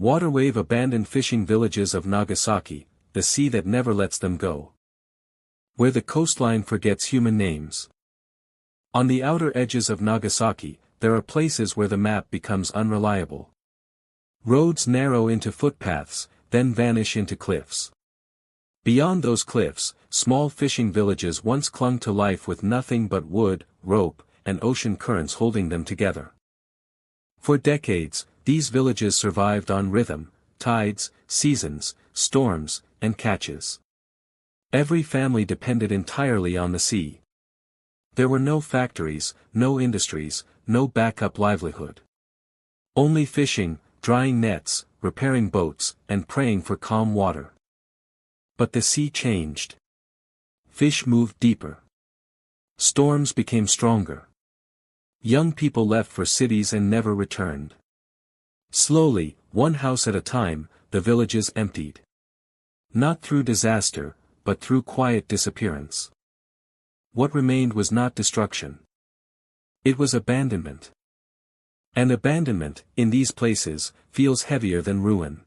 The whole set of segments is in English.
Waterwave abandoned fishing villages of Nagasaki, the sea that never lets them go. Where the coastline forgets human names. On the outer edges of Nagasaki, there are places where the map becomes unreliable. Roads narrow into footpaths, then vanish into cliffs. Beyond those cliffs, small fishing villages once clung to life with nothing but wood, rope, and ocean currents holding them together. For decades, these villages survived on rhythm, tides, seasons, storms, and catches. Every family depended entirely on the sea. There were no factories, no industries, no backup livelihood. Only fishing, drying nets, repairing boats, and praying for calm water. But the sea changed. Fish moved deeper. Storms became stronger. Young people left for cities and never returned. Slowly, one house at a time, the villages emptied. Not through disaster, but through quiet disappearance. What remained was not destruction. It was abandonment. And abandonment, in these places, feels heavier than ruin.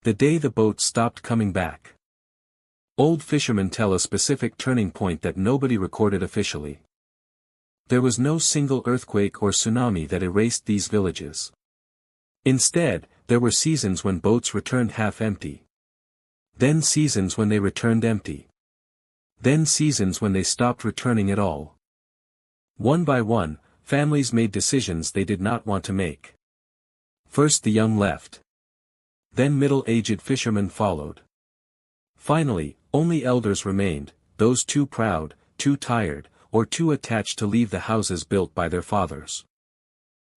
The day the boats stopped coming back. Old fishermen tell a specific turning point that nobody recorded officially. There was no single earthquake or tsunami that erased these villages. Instead, there were seasons when boats returned half-empty. Then seasons when they returned empty. Then seasons when they stopped returning at all. One by one, families made decisions they did not want to make. First the young left. Then middle-aged fishermen followed. Finally, only elders remained, those too proud, too tired, or too attached to leave the houses built by their fathers.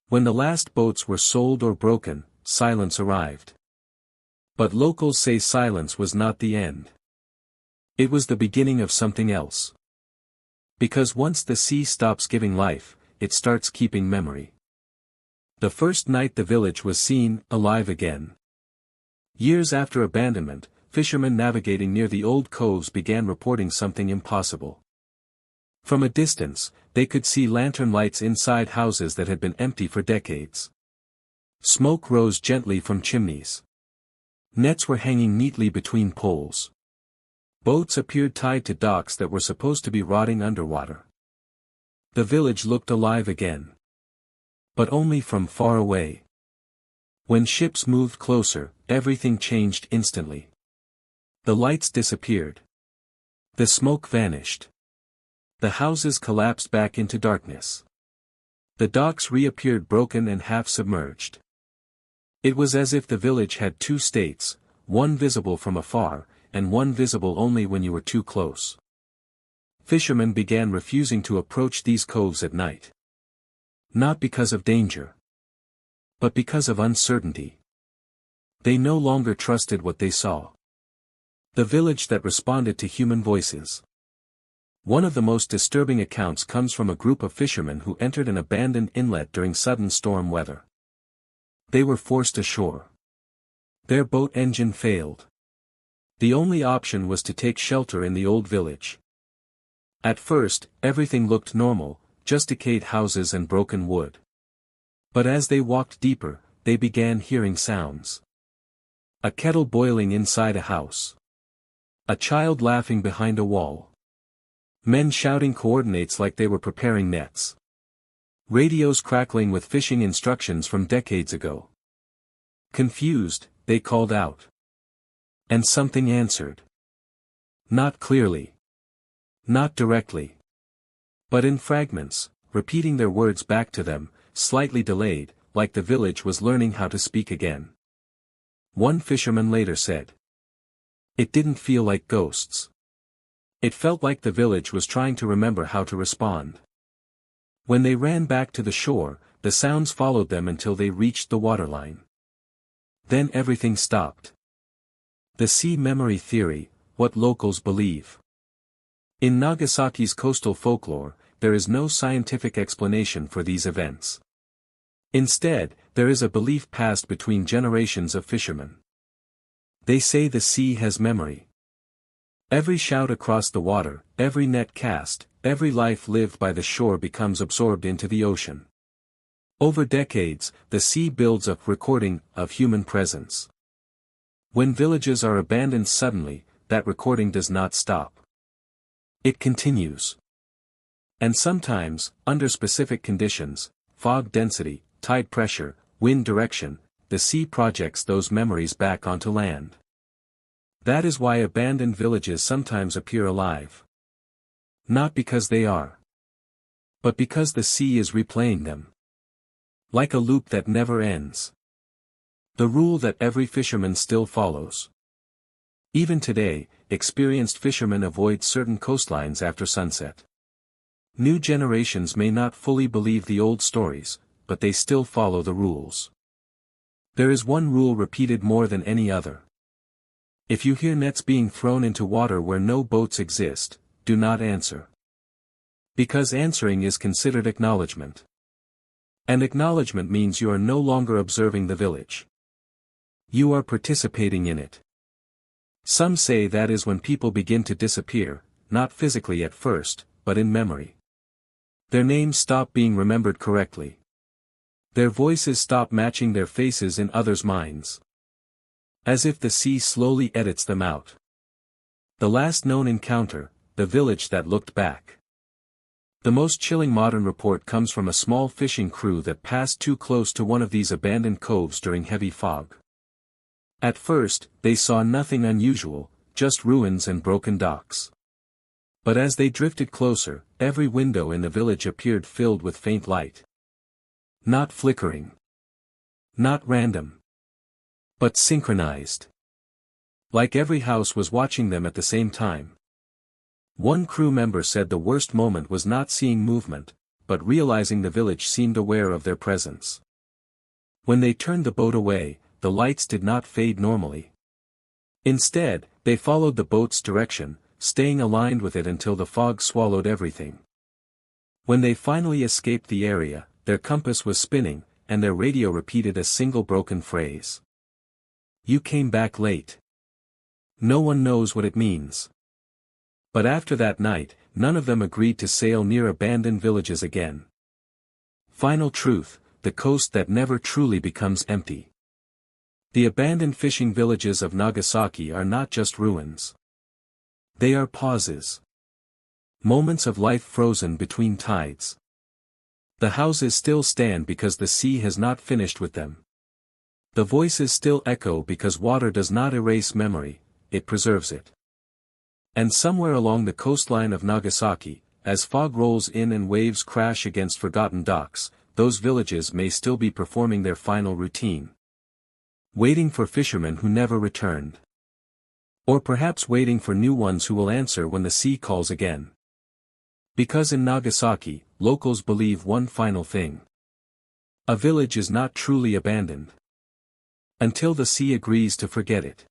When the last boats were sold or broken, silence arrived. But locals say silence was not the end. It was the beginning of something else. Because once the sea stops giving life, it starts keeping memory. The first night the village was seen, alive again. Years after abandonment, fishermen navigating near the old coves began reporting something impossible. From a distance, they could see lantern lights inside houses that had been empty for decades. Smoke rose gently from chimneys. Nets were hanging neatly between poles. Boats appeared tied to docks that were supposed to be rotting underwater. The village looked alive again. But only from far away. When ships moved closer, everything changed instantly. The lights disappeared. The smoke vanished. The houses collapsed back into darkness. The docks reappeared broken and half-submerged. It was as if the village had two states, one visible from afar, and one visible only when you were too close. Fishermen began refusing to approach these coves at night. Not because of danger. But because of uncertainty. They no longer trusted what they saw. The village that responded to human voices. One of the most disturbing accounts comes from a group of fishermen who entered an abandoned inlet during sudden storm weather. They were forced ashore. Their boat engine failed. The only option was to take shelter in the old village. At first, everything looked normal, just decayed houses and broken wood. But as they walked deeper, they began hearing sounds. A kettle boiling inside a house. A child laughing behind a wall. Men shouting coordinates like they were preparing nets. Radios crackling with fishing instructions from decades ago. Confused, they called out. And something answered. Not clearly. Not directly. But in fragments, repeating their words back to them, slightly delayed, like the village was learning how to speak again. One fisherman later said. It didn't feel like ghosts. It felt like the village was trying to remember how to respond. When they ran back to the shore, the sounds followed them until they reached the waterline. Then everything stopped. The sea memory theory, what locals believe. In Nagasaki's coastal folklore, there is no scientific explanation for these events. Instead, there is a belief passed between generations of fishermen. They say the sea has memory. Every shout across the water, every net cast, every life lived by the shore becomes absorbed into the ocean. Over decades, the sea builds a recording of human presence. When villages are abandoned suddenly, that recording does not stop. It continues. And sometimes, under specific conditions, fog density, tide pressure, wind direction, the sea projects those memories back onto land. That is why abandoned villages sometimes appear alive. Not because they are, but because the sea is replaying them. Like a loop that never ends. The rule that every fisherman still follows. Even today, experienced fishermen avoid certain coastlines after sunset. New generations may not fully believe the old stories, but they still follow the rules. There is one rule repeated more than any other. If you hear nets being thrown into water where no boats exist, do not answer. Because answering is considered acknowledgement. And acknowledgement means you are no longer observing the village. You are participating in it. Some say that is when people begin to disappear, not physically at first, but in memory. Their names stop being remembered correctly. Their voices stop matching their faces in others' minds. As if the sea slowly edits them out. The last known encounter, the village that looked back. The most chilling modern report comes from a small fishing crew that passed too close to one of these abandoned coves during heavy fog. At first, they saw nothing unusual, just ruins and broken docks. But as they drifted closer, every window in the village appeared filled with faint light. Not flickering. Not random. But synchronized. Like every house was watching them at the same time. One crew member said the worst moment was not seeing movement, but realizing the village seemed aware of their presence. When they turned the boat away, the lights did not fade normally. Instead, they followed the boat's direction, staying aligned with it until the fog swallowed everything. When they finally escaped the area, their compass was spinning, and their radio repeated a single broken phrase. "You came back late." No one knows what it means. But after that night, none of them agreed to sail near abandoned villages again. Final truth, the coast that never truly becomes empty. The abandoned fishing villages of Nagasaki are not just ruins. They are pauses. Moments of life frozen between tides. The houses still stand because the sea has not finished with them. The voices still echo because water does not erase memory, it preserves it. And somewhere along the coastline of Nagasaki, as fog rolls in and waves crash against forgotten docks, those villages may still be performing their final routine. Waiting for fishermen who never returned. Or perhaps waiting for new ones who will answer when the sea calls again. Because in Nagasaki, locals believe one final thing. A village is not truly abandoned. Until the sea agrees to forget it.